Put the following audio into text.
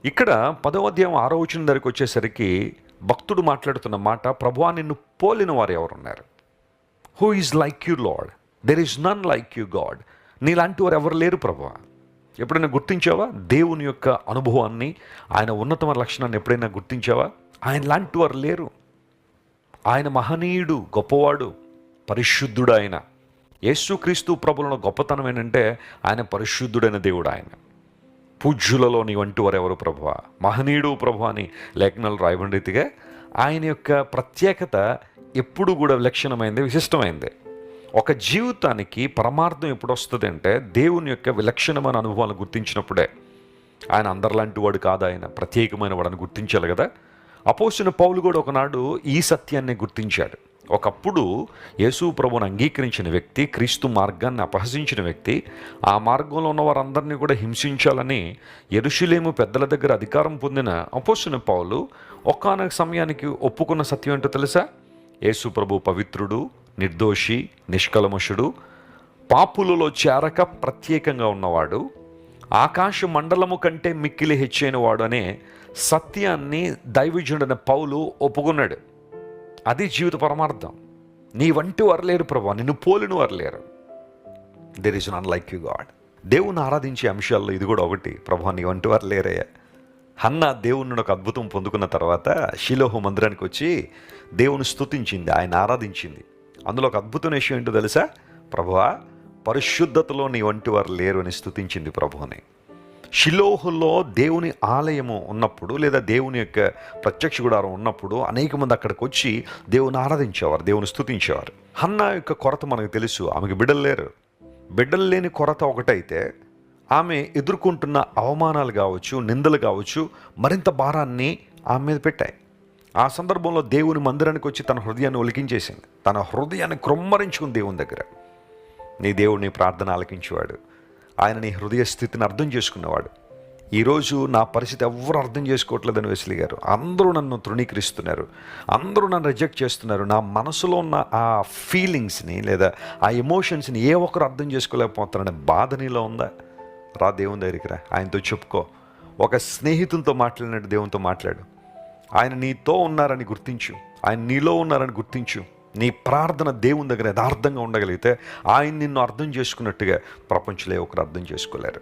ఇక్కడ 10వ అధ్యాయం 6వ వచనం దగ్గరికి వచ్చేసరికి భక్తుడు మాట్లాడుతున్న మాట, ప్రభువా నిన్ను పోలిన వారు ఎవరున్నారు? Who is like you lord? There is none like you God. నీలాంటి వారు ఎవరు లేరు ప్రభువా. ఎప్పుడైనా గుర్తించావా దేవుని యొక్క అనుభవాన్ని, ఆయన ఉన్నతమైన లక్షణాన్ని ఎప్పుడైనా గుర్తించావా? ఆయన లాంటి వారు లేరు. ఆయన మహనీయుడు, గొప్పవాడు, పరిశుద్ధుడు. ఆయన యేసుక్రీస్తు ప్రభువులో గొప్పతనం ఏంటంటే ఆయన పరిశుద్ధుడైన దేవుడు. ఆయన పూజ్యులలో నీ వంటి వారు ఎవరు ప్రభువా? మహనీయుడు ప్రభువా అని లేఖనాలు రాయబడిన రీతిగా ఆయన యొక్క ప్రత్యేకత ఎప్పుడు కూడా విలక్షణమైంది, విశిష్టమైంది. ఒక జీవితానికి పరమార్థం ఎప్పుడు వస్తుంది అంటే దేవుని యొక్క విలక్షణమైన అనుభవాలను గుర్తించినప్పుడే. ఆయన అందరిలాంటి వాడు కాదు, ఆయన ప్రత్యేకమైన వాడని గుర్తించాలి కదా. అపోస్తలుడైన పౌలు కూడా ఒకనాడు ఈ సత్యాన్ని గుర్తించాడు. ఒకప్పుడు యేసు ప్రభువును అంగీకరించిన వ్యక్తి, క్రీస్తు మార్గాన్ని అపహసించిన వ్యక్తి, ఆ మార్గంలో ఉన్న వారందరినీ కూడా హింసించాలని యెరూషలేము పెద్దల దగ్గర అధికారం పొందిన అపోస్తలుడైన పౌలు ఒకానొక సమయానికి ఒప్పుకున్న సత్యం ఏంటో తెలుసా? యేసు ప్రభు పవిత్రుడు, నిర్దోషి, నిష్కల్మషుడు, పాపులలో చేరక ప్రత్యేకంగా ఉన్నవాడు, ఆకాశ మండలము కంటే మిక్కిలి హెచ్చైన వాడు అనే సత్యాన్ని దైవజనుడైన పౌలు ఒప్పుకున్నాడు. అది జీవిత పరమార్థం. నీ వంటి వారు లేరు ప్రభు, నిన్ను పోలిన వారు లేరు. There is none like you God. దేవుని ఆరాధించే అంశాల్లో ఇది కూడా ఒకటి. ప్రభు నీ వంటి వారు లేరయ్యా. హన్న దేవుని ఒక అద్భుతం పొందుకున్న తర్వాత షిలోహు మందిరానికి వచ్చి దేవుని స్తుతించింది, ఆయన ఆరాధించింది. అందులో ఒక అద్భుతమైన విషయం ఏంటో తెలుసా? ప్రభువా పరిశుద్ధతలో నీ వంటి వారు లేరు అని స్తుతించింది ప్రభువుని. షిలోహులో దేవుని ఆలయము ఉన్నప్పుడు, లేదా దేవుని యొక్క ప్రత్యక్ష గుడారం ఉన్నప్పుడు అనేక మంది అక్కడికి వచ్చి దేవుని ఆరాధించేవారు, దేవుని స్తుతించేవారు. హన్నా యొక్క కొరత మనకు తెలుసు. ఆమెకు బిడ్డలు లేరు. బిడ్డలు లేని కొరత ఒకటైతే, ఆమె ఎదుర్కొంటున్న అవమానాలు కావచ్చు, నిందలు కావచ్చు, మరింత భారాన్ని ఆమె మీద పెట్టాయి. ఆ సందర్భంలో దేవుని మందిరానికి వచ్చి తన హృదయాన్ని ఒలికించేసింది. తన హృదయాన్ని క్రొమ్మరించుకుని దేవుని దగ్గర. నీ దేవుడు నీ ప్రార్థన ఆలకించేవాడు. ఆయన నీ హృదయ స్థితిని అర్థం చేసుకున్నవాడు. ఈరోజు నా పరిస్థితి ఎవ్వరు అర్థం చేసుకోవట్లేదని వెస్లీ గారు, అందరూ నన్ను తృణీకరిస్తున్నారు, అందరూ నన్ను రిజెక్ట్ చేస్తున్నారు, నా మనసులో ఉన్న ఆ ఫీలింగ్స్ని లేదా ఆ ఎమోషన్స్ని ఏ ఒక్కరు అర్థం చేసుకోలేకపోతున్నారనే బాధ నీలో ఉందా? రా దేవుని దగ్గరికి రా, ఆయనతో చెప్పుకో. ఒక స్నేహితులతో మాట్లాడినట్టు దేవునితో మాట్లాడు. ఆయన నీతో ఉన్నారని గుర్తించు, ఆయన నీలో ఉన్నారని గుర్తించు. నీ ప్రార్థన దేవుని దగ్గర యథార్థంగా ఉండగలిగితే ఆయన నిన్ను అర్థం చేసుకున్నట్టుగా ప్రపంచంలో ఒకరు అర్థం చేసుకోలేరు.